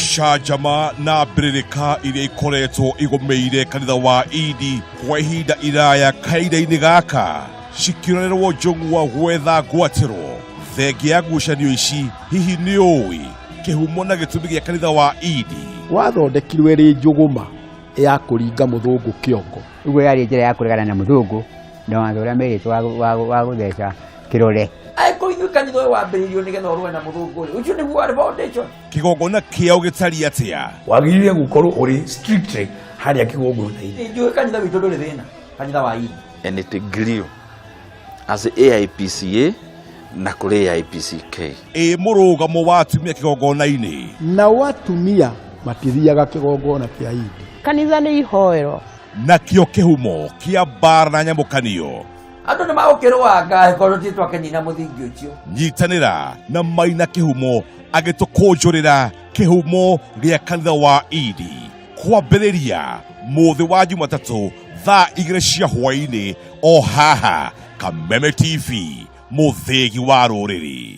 Gicajama na mbĩrĩrĩka iria ikoretwo igomeire kanitha wa Idi kwa ihinda iraya kahinda-inĩ gaka cikĩonererwo njũng'wa wa gwetha ngwatĩro. Thengia ya ngucanio ici hihi nĩ ũĩ kĩhumo na gĩtũmi gĩa kanitha wa Idi? Wathondekirwo ĩrĩ njũgũma ya kũringa mũthũngũ kĩongo. Ũguo yarĩ njĩra ya kũregana na mũthũngũ na watho ũrĩa merĩtwo wa gũtheca kĩrore. Ithuĩ kanitha ũyũ wambĩrĩirio nĩgetha ũrũe na mũthũngũ ũyũ. Ũcio nĩguo warĩ foundation. Kĩgongona kĩao gĩtariĩ atĩa? Wagĩrĩire gũkorwo ũrĩ strictly harĩa kĩgongona-inĩ. Njũĩ kanitha witũ ndũrĩ thĩna, kanitha wa Idi. And it grew as AIPCA na kũrĩ AIPCK. Mũrũgamo wa atumia kĩgongona-inĩ. Na atumia matithiaga kĩgongona kĩa Idi. Kanitha nĩ ihoero. Nakĩo kĩhumo kĩa mbara na nyamũkanio. Andũ nĩ magũkĩrũanga angĩkorwo ti twakĩnina mũthingi ũcio. Nyitanĩra na Maina Kihumo agĩtũkũnjũrĩra kĩhumo gĩa kanitha wa Idi kwambĩrĩria mũthĩ wa Jumatatũ thaa 2 cia hwaĩ-inĩ o haha Kameme TV, mũthĩgi wa rũrĩrĩ.